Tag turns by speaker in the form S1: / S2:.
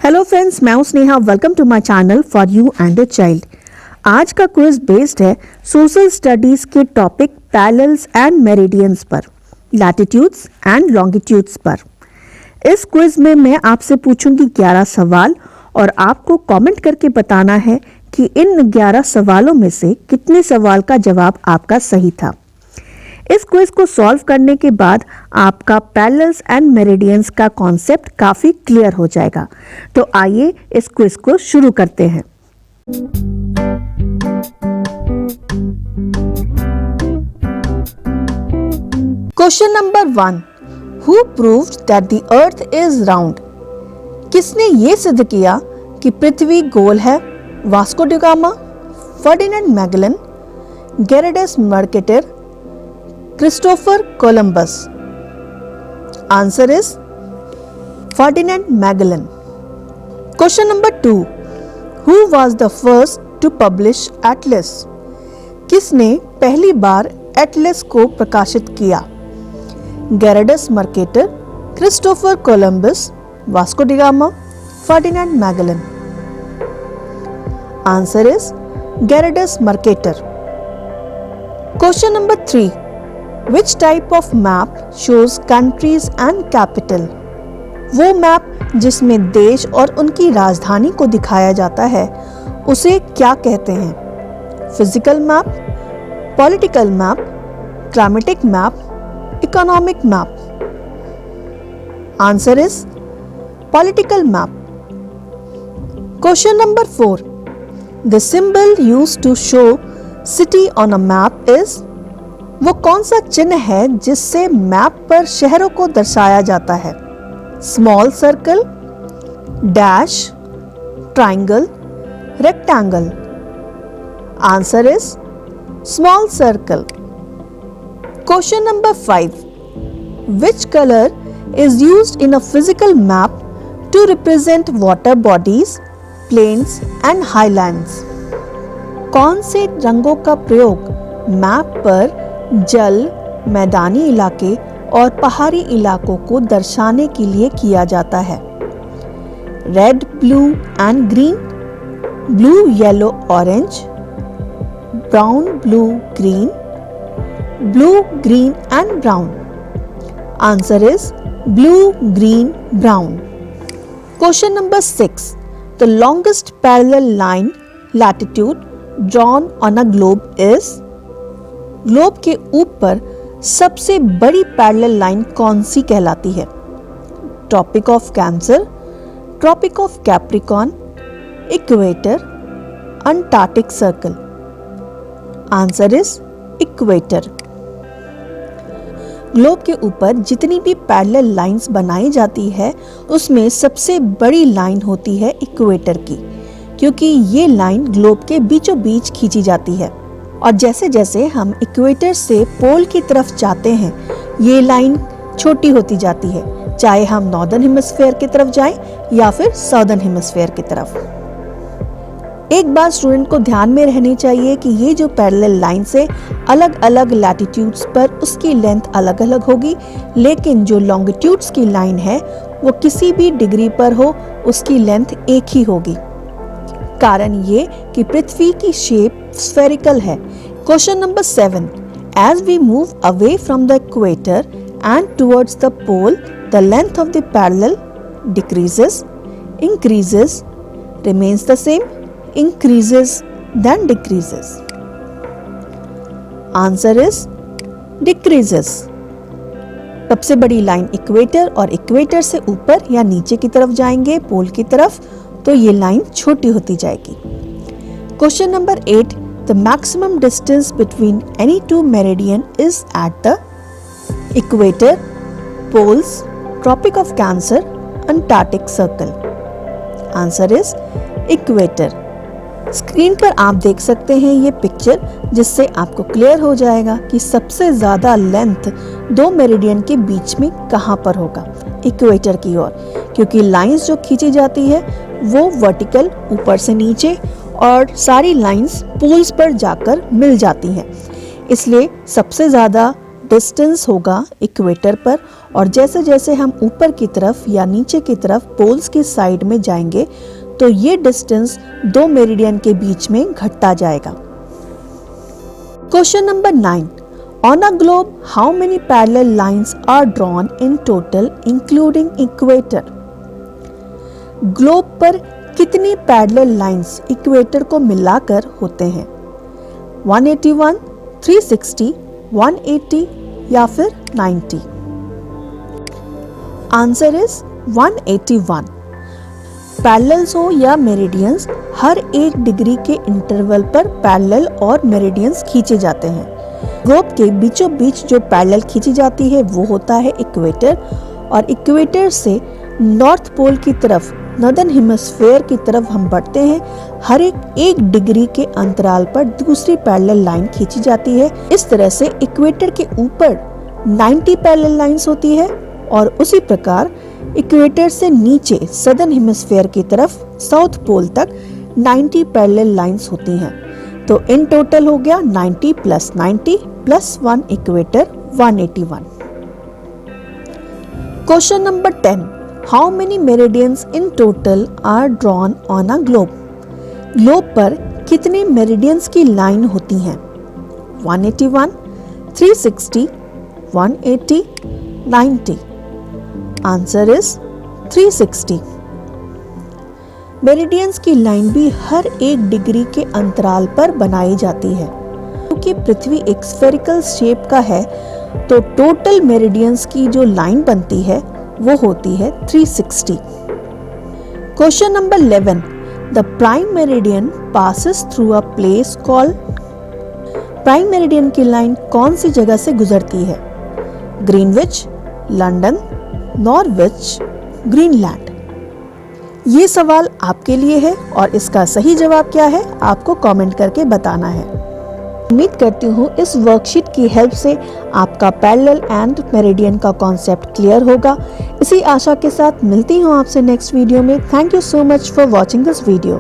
S1: Hello friends, मैं हूं Sneha. Welcome to my channel for you and the child. आज का क्विज बेस्ड है सोशल स्टडीज के टॉपिक पैरेलल्स एंड मेरिडियंस पर, लैटिट्यूड्स एंड लॉन्गिट्यूड्स पर। इस क्विज में मैं आपसे पूछूंगी 11 सवाल और आपको कमेंट करके बताना है कि इन 11 सवालों में से कितने सवाल का जवाब आपका सही था। इस क्विज को सॉल्व करने के बाद आपका पैरेलल्स एंड मेरिडियंस का कॉन्सेप्ट काफी क्लियर हो जाएगा। तो आइए इस क्विज को शुरू करते हैं। Question number 1, who proved that the earth is round? किसने ये सिद्ध किया कि पृथ्वी गोल है? Vasco da Gama, Ferdinand Magellan, Gerardus Mercator, Christopher Columbus? Answer is Ferdinand Magellan. Question number 2, who was the first to publish Atlas? किसने पहली बार एटलस को प्रकाशित किया? Gerardus Mercator, Christopher Columbus, Vasco da Gama, Ferdinand Magellan? Answer is Gerardus Mercator. Question number 3, Which type of map shows countries and capital? वो map जिसमें देश और उनकी राजधानी को दिखाया जाता है उसे क्या कहते हैं? Physical map, political map, climatic map, economic map? Answer is political map. Question number 4, the symbol used to show city on a map is? वो कौन सा चिन्ह है जिससे मैप पर शहरों को दर्शाया जाता है? Small circle, dash, triangle, rectangle? Answer is small circle. Question number 5, which colour is used in a physical map to represent water bodies, plains and highlands? कौन से रंगों का प्रयोग मैप पर जल, मैदानी इलाके और पहाड़ी इलाकों को दर्शाने के लिए किया जाता है? Red, blue and green, blue, yellow, orange, brown, blue, green, blue, green and brown? Answer is blue, green, brown. Question number 6, the longest parallel line latitude drawn on a globe is? Globe के ऊपर सबसे बड़ी parallel line कौन सी कहलाती है? Tropic of Cancer, Tropic of Capricorn, equator, Antarctic Circle? Answer is equator. Globe के ऊपर जितनी भी पैरेलल लाइंस बनाई जाती है उसमें सबसे बड़ी लाइन होती है इक्वेटर की, क्योंकि ये लाइन ग्लोब के बीचों बीच खींची जाती है और जैसे जैसे हम इक्वेटर से पोल की तरफ जाते हैं ये लाइन छोटी होती जाती है, चाहे हम नॉर्दर्न हेमिस्फीयर की तरफ जाएं या फिर साउदर्न हेमिस्फीयर की तरफ. एक बात स्टूडेंट को ध्यान में रहनी चाहिए कि ये जो पैरेलल लाइन से अलग अलग लैटिट्यूड्स पर उसकी लेंथ अलग अलग होगी, लेकिन जो लॉन्गिट्यूड्स की लाइन है वो किसी भी डिग्री पर हो उसकी लेंथ एक ही होगी. कारण ये कि पृथ्वी की शेप स्फेरिकल है. Question number 7, as we move away from the equator and towards the pole the length of the parallel decreases, increases, remains the same, increases, then decreases? Answer is decreases. सबसे बड़ी line equator और equator से ऊपर या नीचे की तरफ जाएंगे पोल की तरफ तो ये लाइन छोटी होती जाएगी. Question number 8, the maximum distance between any two meridian is at the equator, poles, Tropic of Cancer, Antarctic Circle? Answer is equator. Screen पर आप देख सकते हैं ये पिक्चर, जिससे आपको क्लियर हो जाएगा कि सबसे ज्यादा लेंथ दो मेरिडियन के बीच में कहां पर होगा? इक्वेटर की ओर, क्योंकि लाइंस जो खींची जाती है वो वर्टिकल ऊपर से नीचे और सारी लाइंस पोल्स पर जाकर मिल जाती हैं, इसलिए सबसे ज़्यादा डिस्टेंस होगा इक्वेटर पर, और जैसे जैसे हम ऊपर की तरफ या नीचे की तरफ पोल्स की साइड में जाएंगे तो ये डिस्टेंस दो मेरिडियन के बीच में घटता जाएगा। Question number 9, on a globe how many parallel lines are drawn in total including equator. Globe पर कितनी पैरेलल लाइंस इक्वेटर को मिलाकर होते हैं? 181, 360, 180 या फिर 90? Answer is 181। पैरेलल्स हो या मेरिडियंस, हर 1 डिग्री के इंटरवल पर पैरेलल और मेरिडियंस खींचे जाते हैं। ग्लोब के बीचों बीच जो पैरेलल खींची जाती है वो होता है इक्वेटर, और इक्वेटर से नॉर्थ पोल की तरफ, नॉर्दर्न हेमिस्फीयर की तरफ हम बढ़ते हैं, हर 1 डिग्री के अंतराल पर दूसरी पैरेलल लाइन खींची जाती है। इस तरह से इक्वेटर के ऊपर 90 पैरेलल लाइंस होती है, और उसी प्रकार इक्वेटर से नीचे सदर्न हेमिस्फीयर की तरफ साउथ पोल तक 90 पैरेलल लाइंस होती हैं। तो इन टोटल हो गया 90 + 90 + 1 equator, 181। Question number 10, how many meridians in total are drawn on a globe. Globe पर कितने मेरिडियंस की लाइन होती हैं? 181, 360, 180, 90? Answer is 360। मेरिडियंस की लाइन भी हर 1 डिग्री के अंतराल पर बनाई जाती है। क्योंकि पृथ्वी एक स्फेरिकल शेप का है तो टोटल मेरिडियंस की जो लाइन बनती है वो होती है 360। Question number 11, the prime meridian passes through a place called. Prime meridian की लाइन कौन सी जगह से गुजरती है? Greenwich, London, Norwich, Greenland? ये सवाल आपके लिए है और इसका सही जवाब क्या है आपको कमेंट करके बताना है। उम्मीद करती हूँ इस वर्कशीट की हेल्प से आपका पैरेलल एंड मेरिडियन का कॉन्सेप्ट क्लियर होगा। इसी आशा के साथ मिलती हूँ आपसे नेक्स्ट वीडियो में। Thank you so much for watching this video.